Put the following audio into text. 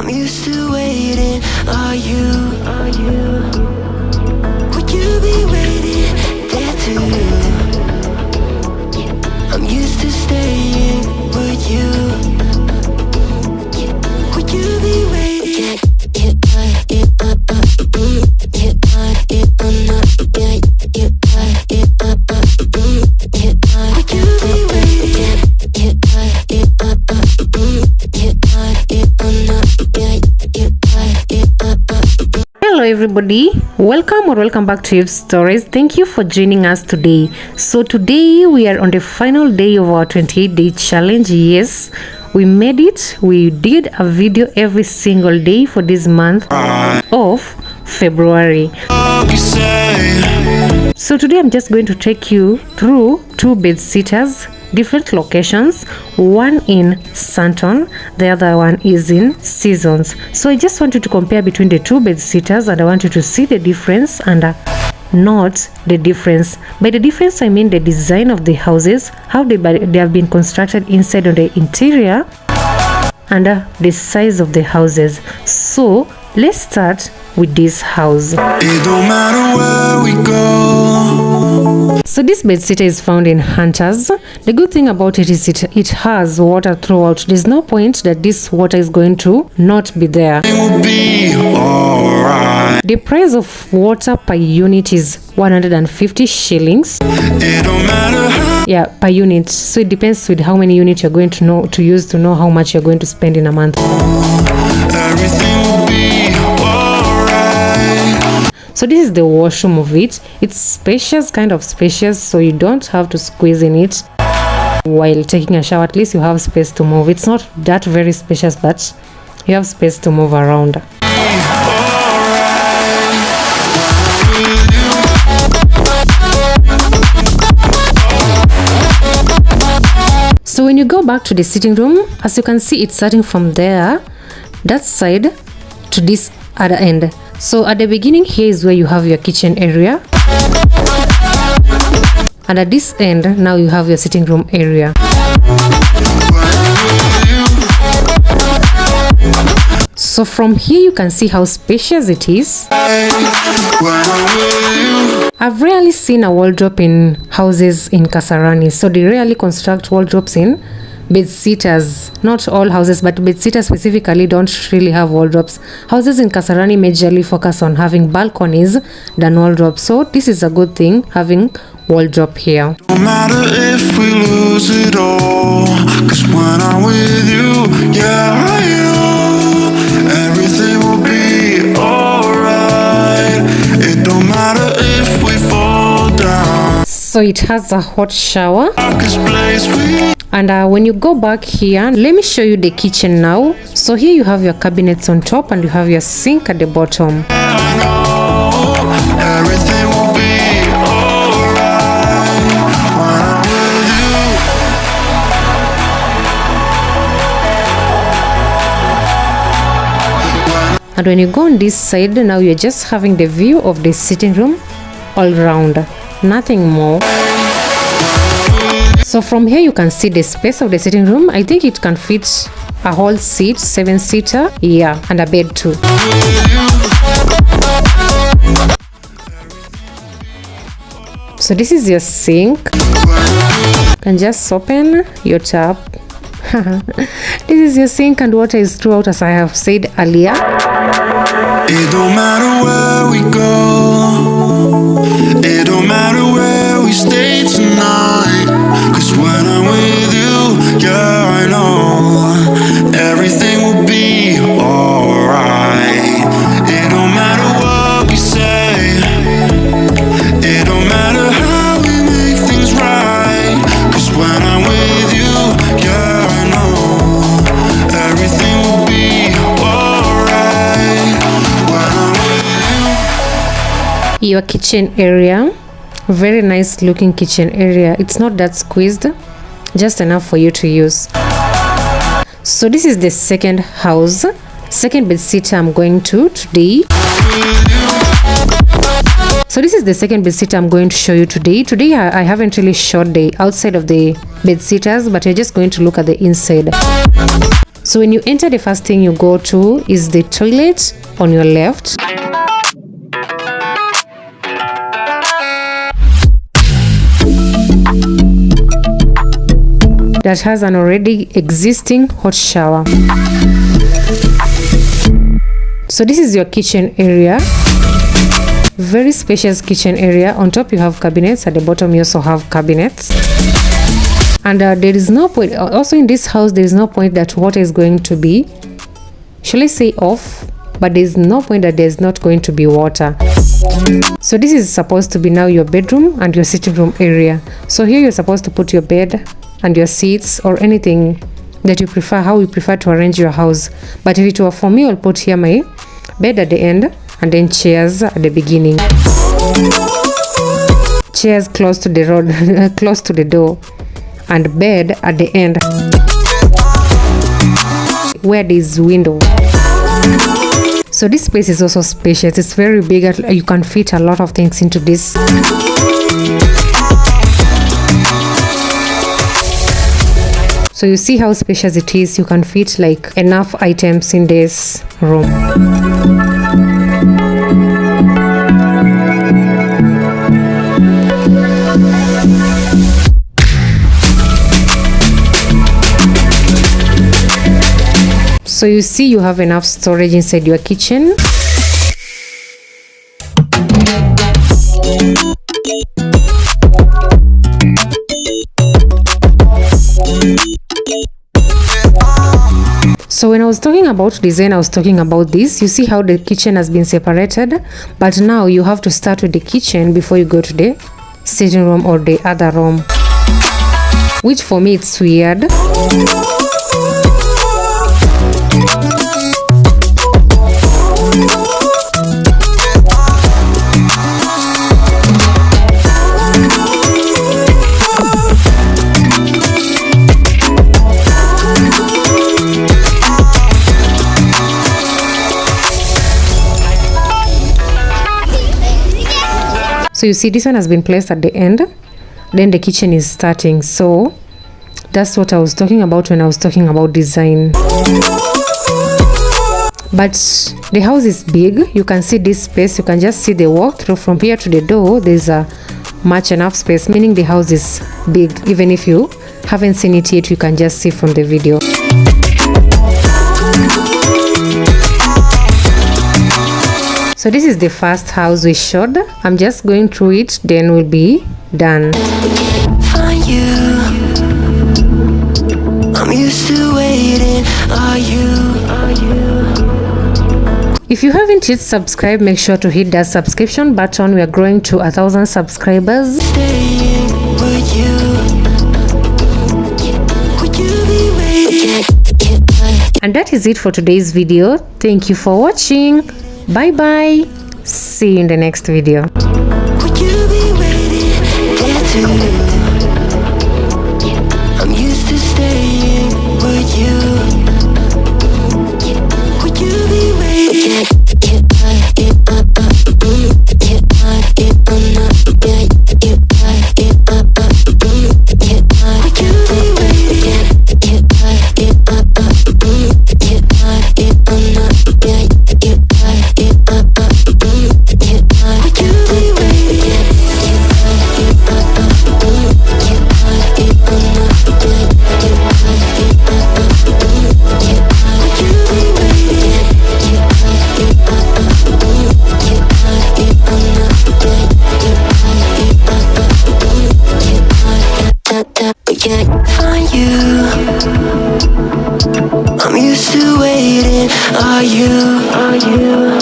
I'm used to waiting. Are you? Would you be waiting there too? I'm used to staying. Would you? Would you be waiting? Hello everybody, welcome back to Eve Stories. Thank you for joining us today. So today we are on the final day of our 28-day challenge. Yes, we made it. We did a video every single day for this month of February. So today I'm just going to take you through two bed-sitters, different locations. One in Santon, the other one is in Seasons. So I just want you to compare between the two bed-sitters, and I want you to see the difference and not the difference. By the difference I mean the design of the houses, how they have been constructed inside on the interior, and the size of the houses. So let's start with this house. It don't matter where we go. So this bedsitter is found in Hunters. The good thing about it is it has water throughout. There's no point that this water is going to not be there. It will be alright. The price of water per unit is 150 shillings. It don't matter how. Yeah, per unit. So it depends with how many units you're going to use to know how much you're going to spend in a month. Everything will be alright. So this is the washroom of it. It's spacious, kind of spacious, so you don't have to squeeze in it while taking a shower. At least you have space to move. It's not that very spacious, but you have space to move around. So when you go back to the sitting room, as you can see, it's starting from there, that side, to this other end. So at the beginning here is where you have your kitchen area, and at this end now you have your sitting room area. So from here you can see how spacious it is. I've rarely seen a wardrobe in houses in Kasarani, so they rarely construct wardrobes in bed-sitters. Not all houses, but bed-sitters specifically don't really have wardrobes. Houses in Kasarani majorly focus on having balconies than wardrobes, so this is a good thing, having wardrobe here. No matter if we lose it all, 'cause when I'm with you, yeah, I know everything will be alright. It don't matter if we fall down. So it has a hot shower. 'Cause place we And when you go back here, let me show you the kitchen now. So here you have your cabinets on top and you have your sink at the bottom. everything will be alright when I'm with you. And when you go on this side, now you're just having the view of the sitting room all round, nothing more. So from here you can see the space of the sitting room. I think it can fit a whole seat, 7-seater, yeah, and a bed too. So this is your sink. You can just open your tap. This is your sink, and water is throughout, as I have said earlier. It don't matter where we go. It don't matter where we stay tonight. 'Cause when I'm with you, yeah, I know everything will be alright. It don't matter what we say. It don't matter how we make things right. 'Cause when I'm with you, yeah, I know everything will be alright. When I'm with you. Your kitchen area, very nice looking kitchen area. It's not that squeezed, just enough for you to use. So this is the second house, second bed sitter I'm going to today. So this is the second bed sitter I'm going to show you today. Today I haven't really shot the outside of the bed sitters, but you're just going to look at the inside. So when you enter, the first thing you go to is the toilet on your left. That has an already existing hot shower. So this is your kitchen area. Very spacious kitchen area. On top you have cabinets, at the bottom you also have cabinets. And there is no point, also in this house there is no point that water is going to be, shall I say, off, but there is no point that there is not going to be water. So this is supposed to be now your bedroom and your sitting room area. So here you're supposed to put your bed and your seats or anything that you prefer, how you prefer to arrange your house. But if it were for me, I'll put here my bed at the end and then chairs at the beginning. Chairs close to the road, close to the door, and bed at the end where there is window. So this space is also spacious. It's very big. You can fit a lot of things into this. So you see how spacious it is. You can fit like enough items in this room. So you see you have enough storage inside your kitchen. So when I was talking about design, I was talking about this. You see how the kitchen has been separated, but now you have to start with the kitchen before you go to the sitting room or the other room, which for me it's weird. So you see this one has been placed at the end, then the kitchen is starting. So that's what I was talking about when I was talking about design. But the house is big. You can see this space. You can just see the walkthrough from here to the door. There's a much enough space, meaning the house is big. Even if you haven't seen it yet, you can just see from the video. So this is the first house we showed. I'm just going through it, then we'll be done. If you haven't yet subscribed, make sure to hit that subscription button. We are growing to 1,000 subscribers. And that is it for today's video. Thank you for watching. Bye bye. See you in the next video. I'm used to waiting. Are you?